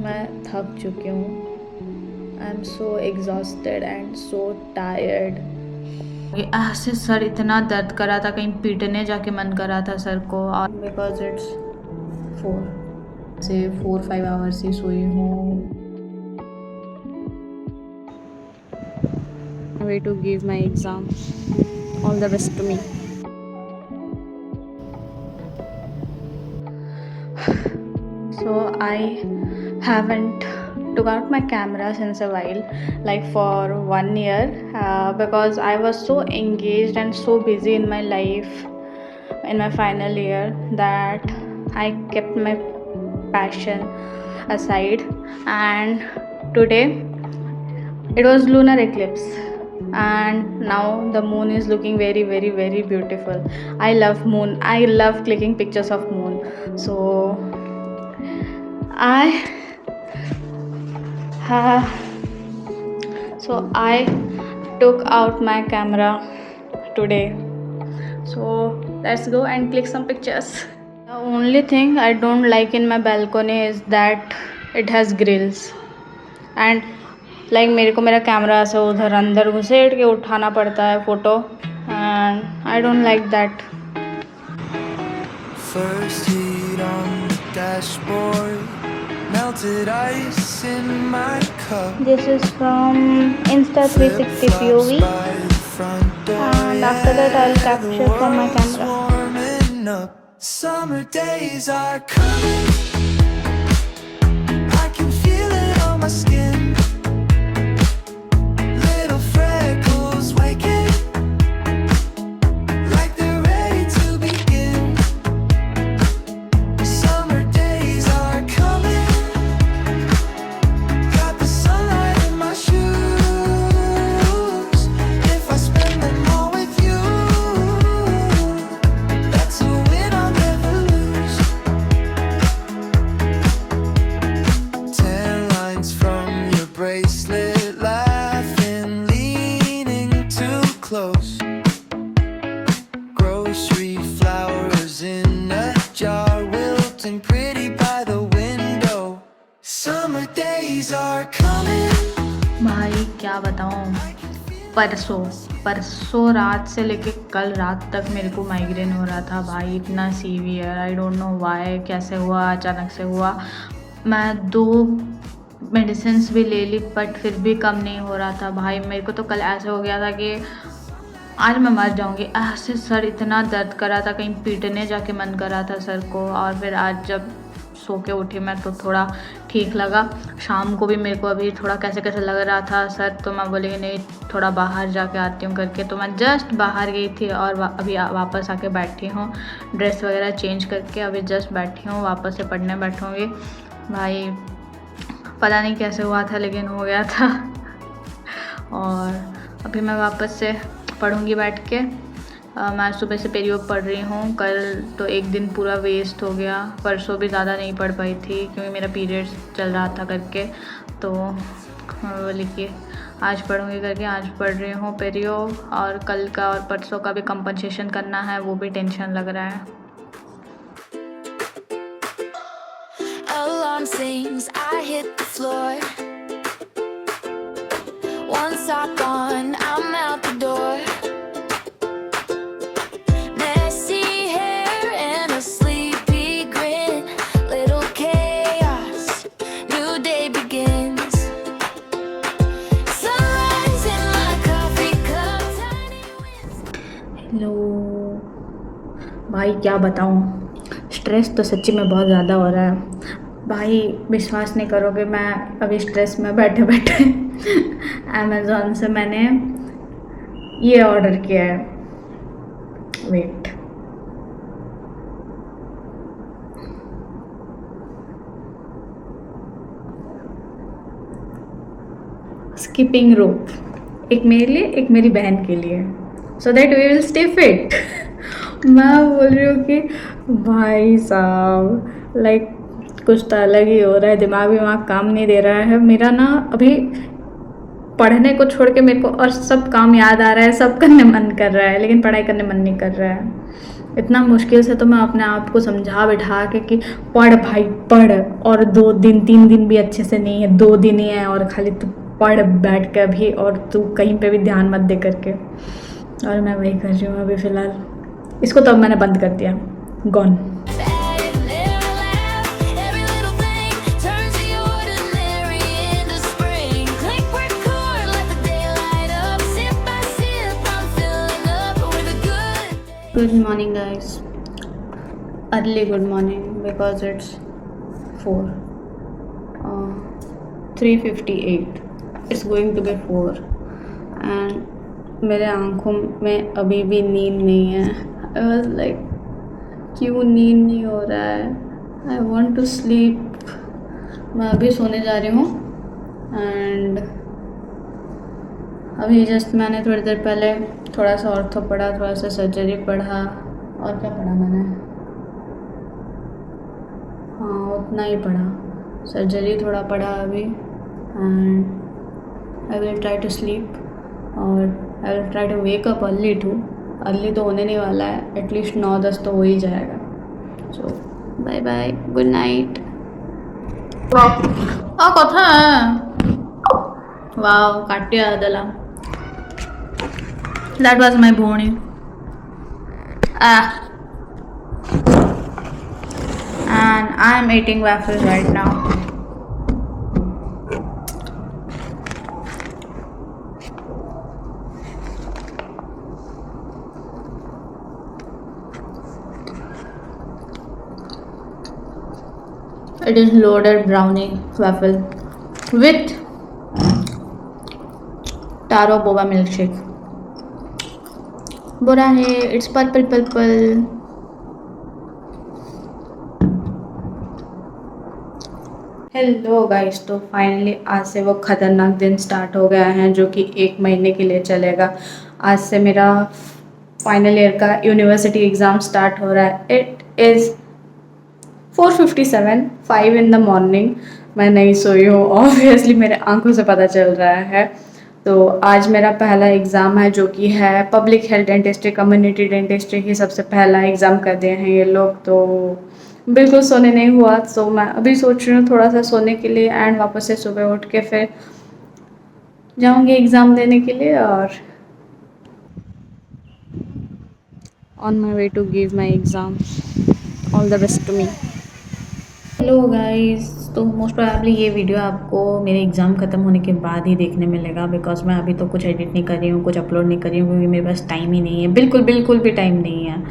मैं थक चुकी हूँ। I am so exhausted and so tired. ऐसे सर इतना दर्द करा था, कहीं पीटने जाके मन करा था सर को। और बिकॉज इट्स 4 आवर्स ही सोई हूँ। Way to give my exam. All the best to me. So I haven't took out my camera since a while, like for 1 year, because I was so engaged and so busy in my life in my final year that I kept my passion aside. And today it was lunar eclipse, and now the moon is looking very very very beautiful. I love moon. I love clicking pictures of moon. So I took out my camera today. So let's go and click some pictures. The only thing I don't like in my balcony is that it has grills, and like मेरे को मेरा camera ऐसे उधर अंदर घुसेड़ के उठाना पड़ता है photo, and I don't like that. First heat on the dashboard, melted ice in my cup. This is from Insta360 POV, and after that I'll capture from my camera. Warming up. Summer days are coming. I can feel it on my skin. Little freckles waking, like they're ready to begin. Summer days are coming. Got the sunlight in my shoes. If I spend them all with you, that's a win I'll never lose. 10 lines from your bracelet, laughing, leaning too close. Grocery flowers in a jar, wilting pretty by the window. Summer days are coming. भाई क्या बताऊँ, परसों रात से लेके कल रात तक मेरे को माइग्रेन हो रहा था भाई, इतना severe. I don't know why, कैसे हुआ, अचानक से हुआ। मैं 2 मेडिसिन्स भी ले ली बट फिर भी कम नहीं हो रहा था भाई। मेरे को तो कल ऐसे हो गया था कि आज मैं मर जाऊंगी। ऐसे सर इतना दर्द करा था, कहीं पीटने जाके मन करा था सर को। और फिर आज जब सो के उठी मैं तो थोड़ा ठीक लगा। शाम को भी मेरे को अभी थोड़ा कैसे कैसे लग रहा था सर, तो मैं बोली नहीं थोड़ा बाहर जाके आती हूँ करके। तो मैं जस्ट बाहर गई थी और अभी वापस आके बैठी हूँ, ड्रेस वगैरह चेंज करके अभी जस्ट बैठी हूँ। वापस से पढ़ने बैठूँगी भाई। पता नहीं कैसे हुआ था लेकिन हो गया था। और अभी मैं वापस से पढ़ूँगी बैठ के। मैं सुबह से पेरियोड पढ़ रही हूँ। कल तो एक दिन पूरा वेस्ट हो गया, परसों भी ज़्यादा नहीं पढ़ पाई थी क्योंकि मेरा पीरियड्स चल रहा था करके। तो बोली कि आज पढ़ूँगी करके आज पढ़ रही हूँ पेरियोड। और कल का और परसों का भी कंपनसेशन करना है, वो भी टेंशन लग रहा है। Alarm sings, I hit the floor. One sock on, I'm out the door. Messy hair and a sleepy grin. Little chaos, new day begins. Sunrise in my coffee cup, tiny winds. Hello भाई, क्या बताऊँ, stress तो सच्ची में बहुत ज़्यादा हो रहा है भाई। विश्वास नहीं करोगे, मैं अभी स्ट्रेस में बैठे बैठे अमेज़ॉन से मैंने ये ऑर्डर किया है। वेट, स्किपिंग रोप, एक मेरे लिए एक मेरी बहन के लिए, so that we will stay fit. मैं बोल रही हूँ कि भाई साहब लाइक कुछ तो अलग ही हो रहा है, दिमाग काम नहीं दे रहा है मेरा ना। अभी पढ़ने को छोड़ के मेरे को और सब काम याद आ रहा है, सब करने मन कर रहा है लेकिन पढ़ाई करने मन नहीं कर रहा है। इतना मुश्किल से तो मैं अपने आप को समझा बैठा के कि पढ़ भाई पढ़, और 2 दिन 3 दिन भी अच्छे से नहीं है, 2 दिन ही है और खाली तू पढ़ बैठ कर भी, और तू कहीं पे भी ध्यान मत दे करके। और मैं वही कर रही हूँ अभी फ़िलहाल। इसको तो अब मैंने बंद कर दिया, gone. Added little laugh. Every little thing turns the ordinary into spring. Click record, let the daylight up. Sip by sip, I'm filling up with a good day. Good morning guys. Early good morning because it's 3:58. It's going to be 4 and मेरे आँखों में अभी भी नींद नहीं है। I was like क्यों नींद नहीं हो रहा है, आई वॉन्ट टू स्लीप। मैं अभी सोने जा रही हूँ एंड अभी जस्ट मैंने थोड़ी देर पहले थोड़ा सा ऑर्थो पढ़ा, थोड़ा सा सर्जरी पढ़ा, और क्या पढ़ा मैंने, हाँ उतना ही पढ़ा, सर्जरी थोड़ा पढ़ा अभी। And I will try to sleep और I will try to wake up early too. Early तो होने नहीं वाला है, एटलीस्ट 9-10 तो हो ही जाएगा। So bye bye, good night. कथा वाव काटिया दला, दैट वाज माय भोणी। And I am eating waffles right now. It is loaded brownie waffle with taro boba milkshake. बुरा है, it's purple purple. Hello guys, तो फाइनली आज से वो ख़तरनाक दिन स्टार्ट हो गया है जो कि 1 महीने के लिए चलेगा। आज से मेरा फाइनल ईयर का यूनिवर्सिटी एग्ज़ाम स्टार्ट हो रहा है। It is 4:57, 5 in the morning। मैं नहीं सोई हूँ, ऑब्वियसली मेरे आंखों से पता चल रहा है। तो आज मेरा पहला एग्ज़ाम है जो कि है public health dentistry, community dentistry ही सबसे पहला एग्ज़ाम कर दिए हैं ये लोग। तो बिल्कुल सोने नहीं हुआ, तो मैं अभी सोच रही हूँ थोड़ा सा सोने के लिए एंड वापस से सुबह उठ के फिर जाऊँगी एग्ज़ाम देने के लिए। और On my way to give my exam. All the best to me. Hello guys, तो मोस्ट प्रोबेबली ये वीडियो आपको मेरे एग्ज़ाम ख़त्म होने के बाद ही देखने मिलेगा, बिकॉज मैं अभी तो कुछ एडिट नहीं कर रही हूँ, कुछ अपलोड नहीं कर रही हूँ, क्योंकि मेरे पास टाइम ही नहीं है, बिल्कुल भी टाइम नहीं है।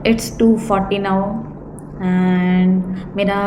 इट्स 2:40 नाउ एंड मेरा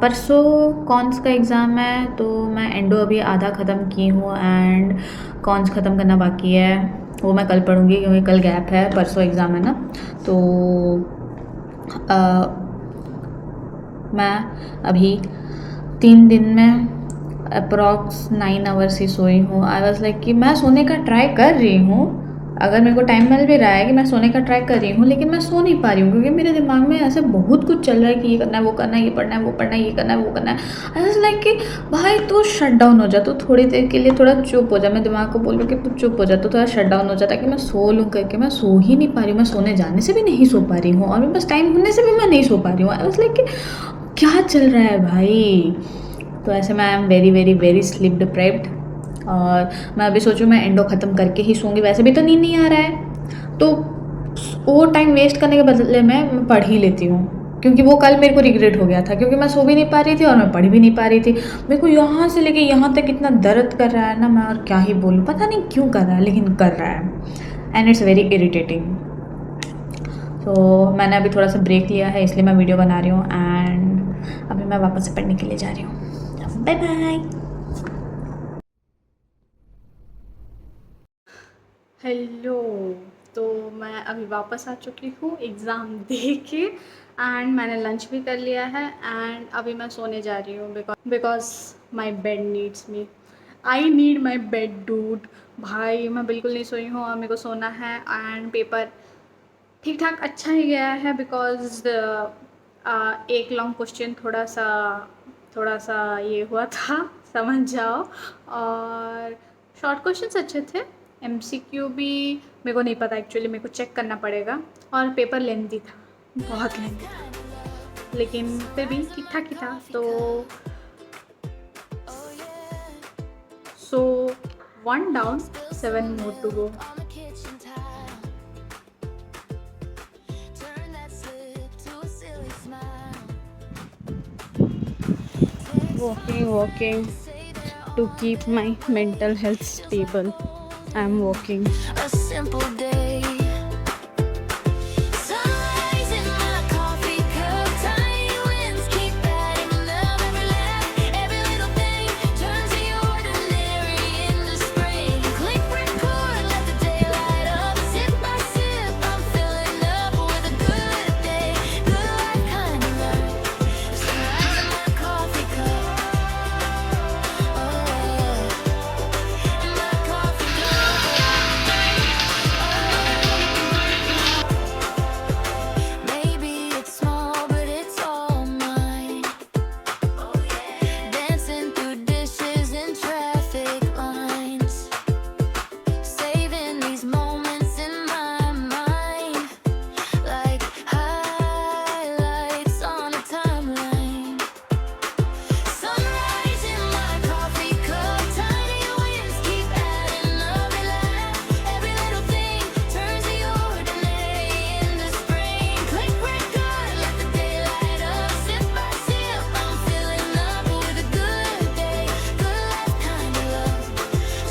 परसों कॉन्स का एग्ज़ाम है, तो मैं एंडो अभी आधा ख़त्म की हूँ एंड कॉन्स ख़त्म करना बाकी है, वो मैं कल पढ़ूँगी क्योंकि कल गैप है, परसों एग्ज़ाम है ना। तो मैं अभी 3 दिन में अप्रॉक्स 9 आवर्स ही सोई हूँ। आई वॉज लाइक कि मैं सोने का ट्राई कर रही हूँ, अगर मेरे को टाइम मिल भी रहा है कि मैं सोने का ट्राई कर रही हूँ, लेकिन मैं सो नहीं पा रही हूँ क्योंकि मेरे दिमाग में ऐसे बहुत कुछ चल रहा है कि ये करना है, वो करना है, ये पढ़ना है, वो पढ़ना है, ये करना है, वो करना है। आई वॉज लाइक कि भाई तू शट डाउन हो जा, तू थोड़ी देर के लिए थोड़ा चुप हो जा। मैं दिमाग को बोल रही हूँ कि तू चुप हो जा, तो थोड़ा शट डाउन हो जाता कि मैं सो लूँ करके। मैं सो ही नहीं पा रही हूँ, मैं सोने जाने से भी नहीं सो पा रही हूँ और मेरे पास टाइम होने से भी मैं नहीं सो पा रही हूँ। आई वॉज लाइक कि क्या चल रहा है भाई। तो ऐसे मैं I am very sleep deprived और मैं अभी सोचूँ मैं एंडो ख़त्म करके ही सोऊंगी। वैसे भी तो नींद नहीं आ रहा है, तो वो टाइम वेस्ट करने के बदले में मैं पढ़ ही लेती हूँ, क्योंकि वो कल मेरे को रिग्रेट हो गया था क्योंकि मैं सो भी नहीं पा रही थी और मैं पढ़ भी नहीं पा रही थी। मेरे को यहाँ से लेके यहाँ तक इतना दर्द कर रहा है ना, मैं और क्या ही बोलूँ, पता नहीं क्यों कर रहा है लेकिन कर रहा है एंड इट्स वेरी इरिटेटिंग। तो मैंने अभी थोड़ा सा ब्रेक लिया है, इसलिए मैं वीडियो बना रही हूँ एंड अभी मैं वापस से पढ़ने के लिए जा रही हूँ। Bye bye. हेलो, तो मैं अभी वापस आ चुकी हूँ एग्ज़ाम दे के एंड मैंने लंच भी कर लिया है एंड अभी मैं सोने जा रही हूँ because my bed needs me. I need my bed dude. भाई मैं बिल्कुल नहीं सोई हूँ और मेरे को सोना है एंड पेपर ठीक ठाक अच्छा ही गया है बिकॉज एक लॉन्ग क्वेश्चन थोड़ा सा ये हुआ था, समझ जाओ, और शॉर्ट क्वेश्चंस अच्छे थे MCQ भी मेरे को नहीं पता एक्चुअली, मेरे को चेक करना पड़ेगा। और पेपर लेंथी था, बहुत लेंथी था, लेकिन फिर भी ठीक ठाक ही था। तो सो 1 down 7 more to go। on the kitchen tile. Turn that slip to a silly smile. Walking to keep my mental health stable. I'm walking. A simple day. Sunrise in my coffee cup. Tiny winds keep adding up. Every laugh, every little thing turns the ordinary into spring. Click record, let the day light up. Sip by sip, I'm filling up with a good day, good life kind of love. Sunrise in my coffee cup. Oh yeah, in my coffee cup. Maybe it's small, but it's all mine. Dancing through dishes and traffic lines, saving these moments in my mind, like highlights on a timeline. Sunrise in my coffee cup, tiny winds keep adding up. We laugh, every little thing turns the ordinary into spring. Click record, let the day light up. Sip by sip, I'm filling up with a good day, good life kind of love.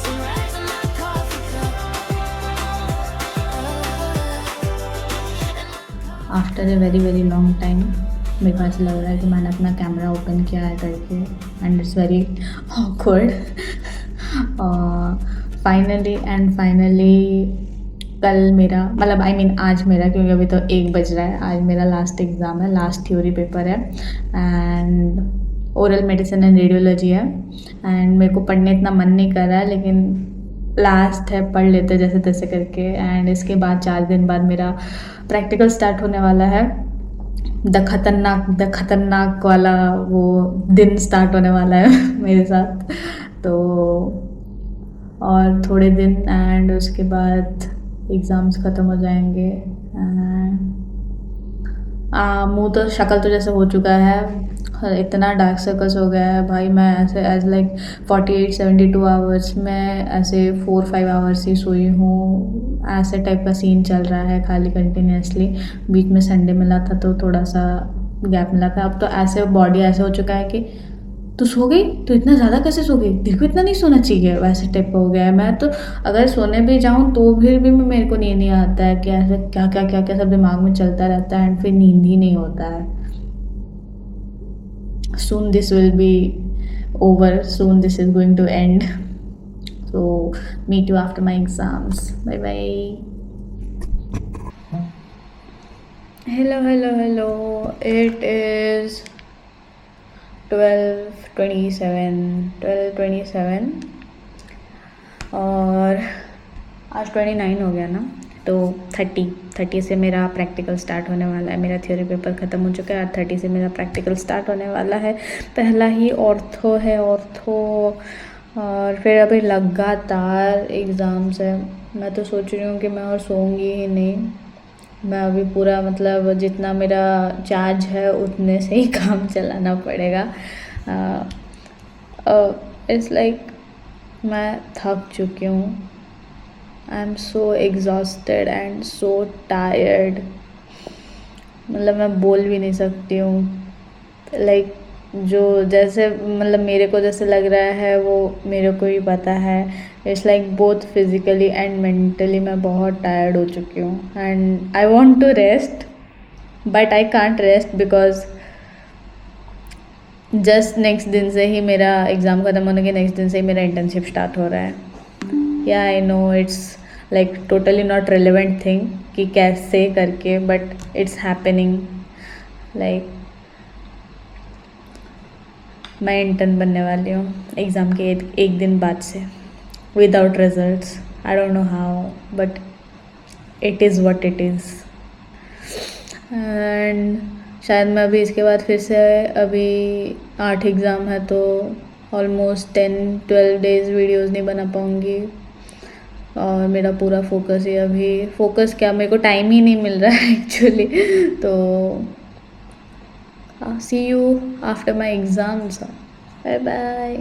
Sunrise in my coffee cup. After a very very long time मेरे को ऐसा लग रहा है कि मैंने अपना camera open किया है करके, and it's very awkward. Finally कल मेरा मतलब आज मेरा, क्योंकि अभी तो 1 बज रहा है, आज मेरा लास्ट एग्ज़ाम है, लास्ट थ्योरी पेपर है, and oral medicine and radiology है। एंड मेरे को पढ़ने इतना मन नहीं कर रहा है, लेकिन लास्ट है, पढ़ लेते जैसे तैसे करके। एंड इसके बाद 4 दिन बाद मेरा प्रैक्टिकल स्टार्ट होने वाला है। द खतरनाक वाला वो दिन स्टार्ट होने वाला है मेरे साथ। तो और थोड़े दिन एंड उसके बाद एग्ज़ाम्स ख़त्म हो जाएंगे। मुँह तो शक्ल तो जैसे हो चुका है, इतना डार्क सर्कल्स हो गया है भाई। मैं ऐसे एज लाइक 48-72 आवर्स में ऐसे 4-5 आवर्स ही सोई हूँ, ऐसे टाइप का सीन चल रहा है खाली कंटिन्यूसली। बीच में संडे मिला था तो थोड़ा सा गैप मिला था। अब तो ऐसे बॉडी ऐसे हो चुका है कि तू सो गई तो इतना ज़्यादा कैसे सो गई, तेरे को इतना नहीं सोना चाहिए, वैसे टाइप का हो गया है। मैं तो अगर सोने भी जाऊँ तो फिर भी मेरे को नींद नहीं आता है कि ऐसे क्या सब दिमाग में चलता रहता है, एंड फिर नींद ही नहीं होता है। Soon this will be over, soon this is going to end, so meet you after my exams. Bye bye. Hello, it is 12:27 और आज 29 हो गया ना, तो 30 से मेरा प्रैक्टिकल स्टार्ट होने वाला है। मेरा थ्योरी पेपर ख़त्म हो चुका है और 30 से मेरा प्रैक्टिकल स्टार्ट होने वाला है। पहला ही ऑर्थो है, और फिर अभी लगातार एग्ज़ाम्स है। मैं तो सोच रही हूँ कि मैं और सोऊंगी ही नहीं। मैं अभी पूरा मतलब जितना मेरा चार्ज है उतने से ही काम चलाना पड़ेगा। इट्स लाइक मैं थक चुकी हूँ। I am so exhausted and so tired, मतलब मैं बोल भी नहीं सकती हूँ। लाइक जो जैसे मतलब मेरे को जैसे लग रहा है वो मेरे को ही पता है। It's like both physically and mentally मैं बहुत टायर्ड हो चुकी हूँ, and I want to rest but I can't rest because just next दिन से ही मेरा एग्ज़ाम ख़त्म होने के नेक्स्ट दिन से ही मेरा इंटर्नशिप स्टार्ट हो रहा है। या I know it's like totally not relevant thing कि कैसे करके, बट इट्स हैपनिंग। लाइक मैं इंटर्न बनने वाली हूँ एग्ज़ाम के एक दिन बाद से, without results. I don't know how but it is what it is. And शायद मैं अभी इसके बाद फिर से अभी 8 एग्ज़ाम है तो ऑलमोस्ट 10-12 डेज़ वीडियोज़ नहीं बना पाऊँगी। और मेरा पूरा फोकस है अभी, फोकस क्या, मेरे को टाइम ही नहीं मिल रहा है एक्चुअली। तो see you after my exams, bye bye.